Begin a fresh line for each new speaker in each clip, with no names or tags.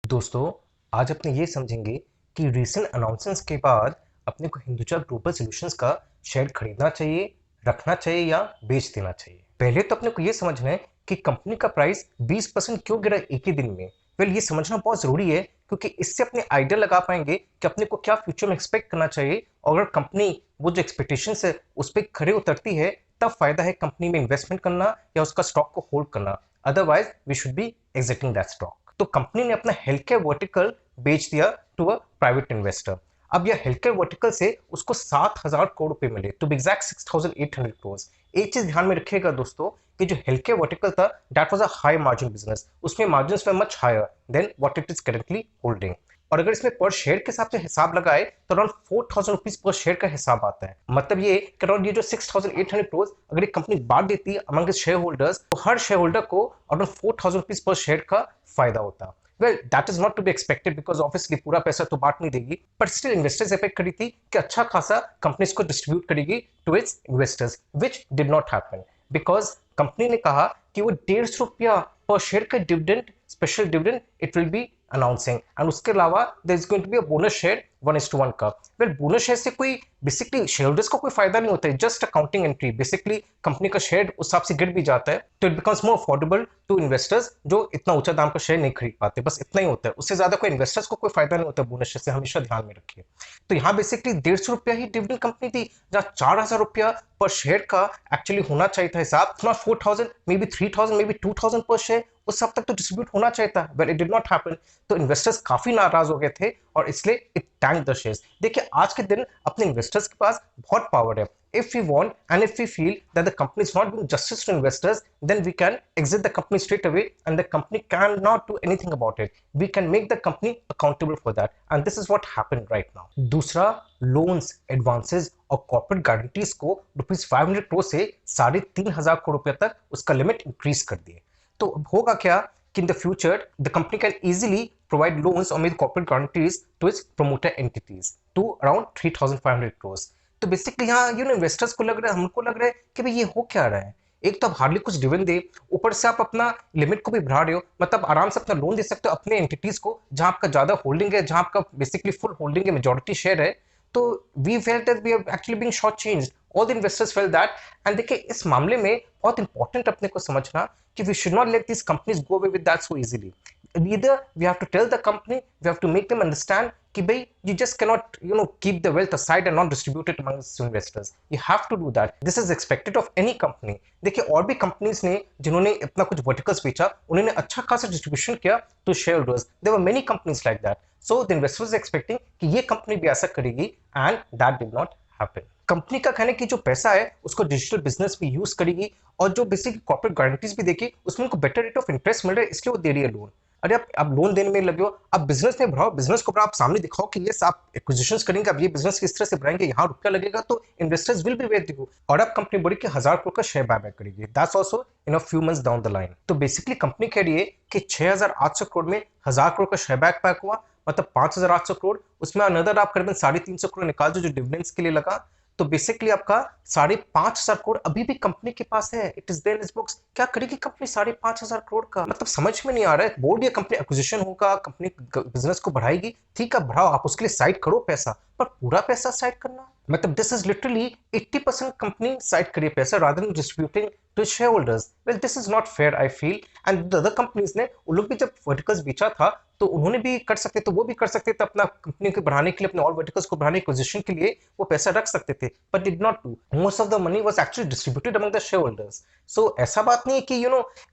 दोस्तों, आज अपने ये समझेंगे कि रीसेंट अनाउंसमेंट्स के बाद अपने को हिंदुजा ग्लोबल सॉल्यूशंस का शेयर खरीदना चाहिए, रखना चाहिए या बेच देना चाहिए। पहले तो अपने को ये समझना है कि कंपनी का प्राइस 20% क्यों गिरा एक ही दिन में। वेल, ये समझना बहुत जरूरी है क्योंकि इससे अपने आइडिया लगा पाएंगे कि अपने को क्या फ्यूचर में एक्सपेक्ट करना चाहिए, और अगर कंपनी वो जो एक्सपेक्टेशंस है उस पर खरे उतरती है तब फायदा है कंपनी में इन्वेस्टमेंट करना या उसका स्टॉक को होल्ड करना। Otherwise we should be exiting that stock. तो कंपनी ने अपना हेल्थ केयर वर्टिकल बेच दिया टू अ प्राइवेट इन्वेस्टर। अब यह हेल्थ केयर वर्टिकल से उसको 7,000 करोड़ रुपए मिले, टू बी एग्जैक्ट 6,800 करोड़। एक चीज ध्यान में रखिएगा दोस्तों कि जो हेल्थ केयर वर्टिकल था that was a high margin business, उसमें मार्जिन में much higher than what it is currently holding. और अगर इसमें पर शेयर के हिसाब से हिसाब लगाए तो अराउंड 4,000 रुपीज पर शेयर का हिसाब आता है। मतलब ये कि अराउंड ये जो 6,800 करोड़ अगर एक कंपनी बांट देती है अमंग शेयर होल्डर्स, तो हर शेयर होल्डर को अराउंड 4,000 रुपीज पर शेयर का फायदा होता। Well, that is not to be expected because obviously पूरा पैसा तो बांट नहीं देगी, बट स्टिल इन्वेस्टर्स एक्सपेक्ट करी थी कि अच्छा खासा कंपनी इसको डिस्ट्रीब्यूट करेगी to its investors, which did not happen because company ने कहा कि वो 150 रुपया पर शेयर का dividend, special dividend it will be announcing, and उसके अलावा there is going to be a bonus share 1:1 का। वेल, बोनस शेयर से कोई बेसिकली शेयर होल्डर्स को कोई फायदा नहीं होता है, just accounting entry. Basically company का शेयर उस हिसाब से गिर भी जाता है तो it becomes more affordable to investors जो इतना ऊंचा दाम का शेयर नहीं खरीद पाते। बस इतना ही होता है, उससे ज्यादा कोई इन्वेस्टर्स को कोई फायदा नहीं होता बोनस शेयर से, हमेशा ध्यान में रखिए। तो यहाँ बेसिकली 150 रुपया ही डिविडेंड कंपनी थी, जहाँ 4,000 रुपया पर शेयर का एक्चुअली होना चाहिए था हिसाब। Not 4,000, may be 3,000, may be 2,000 पर शेयर उस सब तक तो डिस्ट्रीब्यूट होना चाहिए था, but it did not happen. तो इन्वेस्टर्स काफी नाराज हो गए थे और इसलिए इट टैंक द शेयर्स। देखिए, आज के दिन अपने इन्वेस्टर्स के पास बहुत पावर है। If we want and if we feel that the company is not doing justice to investors, then we can exit the company straight away and the company cannot do anything about it. We can make the company accountable for that, and this is what happened right now. दूसरा, loans, advances और corporate guarantees को ₹500 करोड़ से 3,500 करोड़ रुपए तक उसका limit increase कर दिए। तो अब होगा क्या कि in the future the company can easily provide loans और make corporate guarantees to its promoter entities to around 3,500 crore. तो बेसिकली यहाँ इन्वेस्टर्स को लग रहा है, हमको लग रहा है कि भाई ये हो क्या रहा है। एक तो आप हार्डली कुछ डिविडेंड दे, ऊपर से आप अपना लिमिट को भी बढ़ा रहे हो। मतलब आराम से अपना लोन दे सकते हो अपने एंटिटीज को जहां आपका ज्यादा होल्डिंग है, जहां आपका बेसिकली फुल होल्डिंग है, मेजॉरिटी शेयर है। तो we felt that we have actually being short changed, all the investors felt that. And देखिए, इस मामले में बहुत इंपॉर्टेंट अपने को समझना कि we should not let this companies go away with that so easily. Either we have to tell the company, we have to make them understand कि भाई you just cannot keep the wealth aside and not distribute it among investors. You have to do that. This is expected of any company. देखिए, और भी companies ने जिन्होंने इतना कुछ verticals बेचा उन्होंने अच्छा खासा डिस्ट्रीब्यूशन किया तो share holders. There were many companies like that, so the investors expecting कि ये कंपनी भी ऐसा करेगी, and that did not happen. Company का कहने की जो पैसा है उसको डिजिटल बिजनेस में यूज करेगी, और जो बेसिक कॉर्पोरेट गारंटीज भी देखी उसमें उनको बेटर रेट ऑफ इंटरेस्ट मिल रहा है, इसलिए वो दे रही है लोन। अरे आप लोन देने में लगे हो, आप बिजनेस में बढ़ाओ, बिजनेस को बढ़ाओ, आप सामने दिखाओ कि ये आप एक्विजिशंस करेंगे, आप ये बिजनेस किस तरह से बढ़ाएंगे, यहाँ रुपया लगेगा तो investors will be wait you. और अब कंपनी बड़ी कि 1,000 करोड़ का शेयर बायबैक करेगी, that's also in a few months down the line. तो बेसिकली कंपनी कह रही है कि 6,800 करोड़ में 1,000 करोड़ का शेयर बैक हुआ, मतलब 5,800 करोड़। उसमें अनदर आप करीबन 350 करोड़ निकाल दो जो डिविडेंड्स के लिए लगा, तो बेसिकली आपका 5,500 करोड़ अभी भी कंपनी के पास है। It is there in books. क्या करेगी कंपनी 5,500 करोड़ का? मतलब समझ में नहीं आ रहा है। बोर्ड या कंपनी एक्विजिशन होगा, कंपनी बिजनेस को बढ़ाएगी, ठीक है बढ़ाओ, आप उसके लिए साइड करो पैसा, पर पूरा पैसा साइड करना मतलब this is literally 80% company side करिए पैसा rather than distributing to share holders. Well, this is not fair I feel. And the other companies ने, उन लोग भी जब वर्टिकल्स बेचा था तो उन्होंने भी कर सकते थे, वो भी कर सकते थे अपना कंपनी को बढ़ाने के लिए, अपने और वर्टिकल्स को बढ़ाने की पोजीशन के लिए वो पैसा रख सकते थे, but did not do. Most of the money was actually distributed among the shareholders. So ऐसा बात नहीं है कि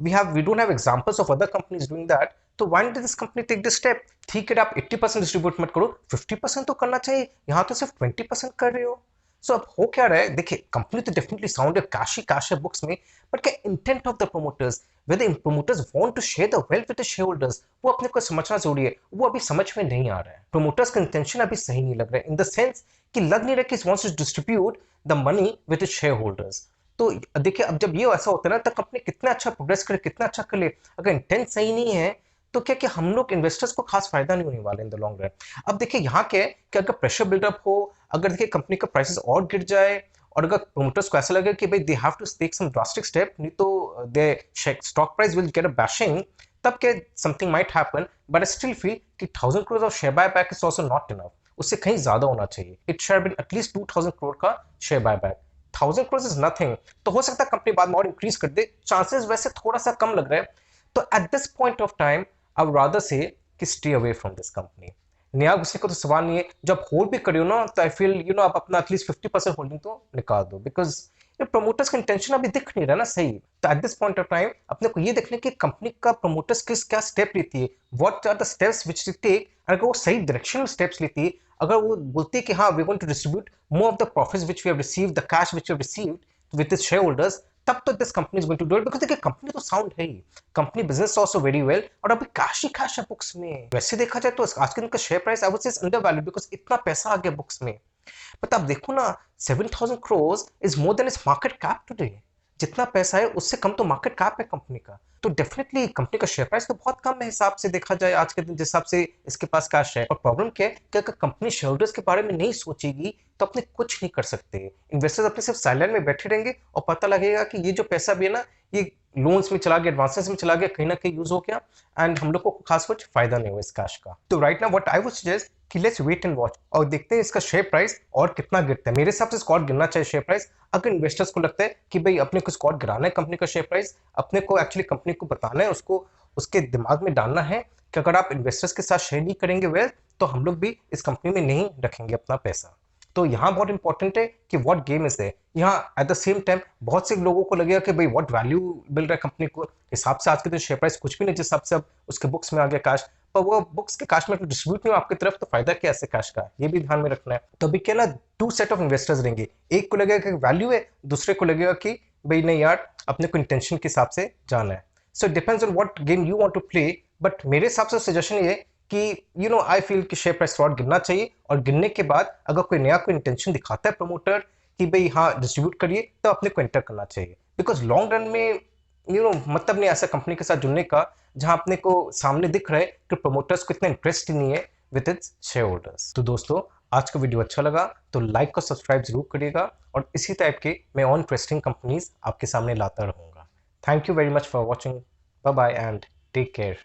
we don't have examples of other companies doing that, तो why did this company take this step? ठीक है, आप 80% distribute मत करो, 50% तो करना चाहिए, यहाँ तो सिर्फ 20% कर रहे हो। सो अब हो क्या रहा है, देखिए कंपनी तो डेफिनेटली साउंड है, कैश ही कैश है बुक्स में, बट क्या intent of the promoters, whether promoters want to share the wealth with the shareholders, वो अपने को समझना जरूरी है। वो अभी समझ में नहीं आ रहा है, प्रोमोटर्स का इंटेंशन अभी सही नहीं लग रहा है, इन द सेंस कि लग नहीं रहा कि wants to distribute the money with the shareholders। तो देखिए, अब जब ये ऐसा होता है ना, तो कंपनी कितना अच्छा प्रोग्रेस करे, कितना अच्छा कर ले, अगर इंटेंट सही नहीं है तो क्या कि हम लोग इन्वेस्टर्स को खास फायदा नहीं होने वाला इन द लॉन्ग रन। अब देखिए यहाँ क्या है कि अगर प्रेशर बिल्डअप हो, अगर देखिए कंपनी का प्राइसेस और गिर जाए, और अगर प्रोमोटर्स को ऐसा लगे कि भाई they have to take some drastic step, नहीं तो they stock price will get a bashing, तब क्या something might happen, but I still feel कि 1000 crore of share buy back is also not enough. उससे कहीं ज्यादा होना चाहिए। It should been at least 2000 crore का share buy back. 1000 crore is nothing. तो हो सकता है कंपनी बाद में और इंक्रीज कर दे, चांसेस वैसे थोड़ा सा कम लग रहा है। तो at this point of time I would rather से कि stay away from this company. नया घुसने का तो सवाल नहीं है। जब होल्ड भी करियो ना, तो आई फील आप अपना एटलीस्ट 50% होल्डिंग तो निकाल दो, बिकॉज प्रमोटर्स का इंटेंशन अभी दिख नहीं रहा ना सही। तो at this point of time अपने को ये देखने की कंपनी का प्रमोटर्स किस क्या स्टेप लेती है, what are the steps which take. अगर वो सही डायरेक्शन में स्टेप्स लेती है, अगर वो बोलती है कि हाँ we going to distribute more of the profits which we have received, the cash which we have received with shareholders, तब तो this company is going to do it. Because देखिए कंपनी तो साउंड है ही, company business also very well, और अभी cash ही cash है बुक्स में। वैसे देखा जाए तो आज के दिन का share price I would say undervalued, because इतना पैसा आ गया बुक्स में। बट आप देखो ना, 7,000 crore is more than its market cap today. जितना पैसा है उससे कम तो मार्केट कैप है कंपनी का। तो डेफिनेटली कंपनी का शेयर प्राइस तो बहुत कम है हिसाब से देखा जाए आज के दिन जिस हिसाब से इसके पास कैश है। और प्रॉब्लम क्या है कि अगर कंपनी शेयर होल्डर्स के बारे में नहीं सोचेगी तो अपने कुछ नहीं कर सकते। इन्वेस्टर्स अपने सिर्फ साइलेंट में बैठे रहेंगे और पता लगेगा कि ये जो पैसा भी है ना, ये लोन्स में चला गया, एडवांसेस में चला गया, कहीं ना कहीं यूज हो गया, एंड हम लोग को खास कुछ फायदा नहीं हुआ इस कैश का। तो right now what I would suggest कि लेट्स वेट एंड वॉच और देखते हैं इसका शेयर प्राइस और कितना गिरता है। मेरे हिसाब से स्कॉट गिरना चाहिए शेयर प्राइस। अगर इन्वेस्टर्स को लगता है कि भाई अपने को स्कॉट गिराना है कंपनी का शेयर प्राइस, अपने को एक्चुअली कंपनी को बताना है, उसको उसके दिमाग में डालना है कि अगर आप इन्वेस्टर्स के साथ शेयर नहीं करेंगे वेल, तो हम लोग भी इस कंपनी में नहीं रखेंगे अपना पैसा। तो यहाँ बहुत इंपॉर्टेंट है कि व्हाट गेम इज देयर। यहाँ एट द सेम टाइम बहुत से लोगों को लगेगा कि भाई व्हाट वैल्यू मिल रहा है कंपनी को, हिसाब से आज के दिन शेयर प्राइस कुछ भी नहीं, जिस हिसाब से अब उसके बुक्स में आ गया कैश, पर वो बुक्स के कैश में डिस्ट्रीब्यूट नहीं हो आपकी तरफ, तो फायदा क्या ऐसे कैश का, ये भी ध्यान में रखना है। तो अभी क्या ना, टू सेट ऑफ इन्वेस्टर्स रहेंगे। एक को लगेगा कि वैल्यू है, दूसरे को लगेगा कि भाई नहीं यार अपने को इंटेंशन के हिसाब से जाना है। So depends on what game you want to play. But मेरे हिसाब से सजेशन ये कि आई फील कि शेयर प्राइस थोड़ा गिरना चाहिए, और गिरने के बाद अगर कोई नया कोई इंटेंशन दिखाता है प्रमोटर कि भाई हाँ डिस्ट्रीब्यूट करिए, तो अपने को एंटर करना चाहिए। बिकॉज लॉन्ग रन में मतलब नहीं ऐसा कंपनी के साथ जुड़ने का जहां अपने को सामने दिख रहा है कि प्रमोटर्स को इतना इंटरेस्ट नहीं है विद इट्स शेयर होल्डर्स। तो दोस्तों, आज का वीडियो अच्छा लगा तो लाइक और सब्सक्राइब जरूर करिएगा, और इसी टाइप के मैं और इंटरेस्टिंग कंपनीज आपके सामने लाता रहूंगा। Thank you very much for watching. Bye bye and take care.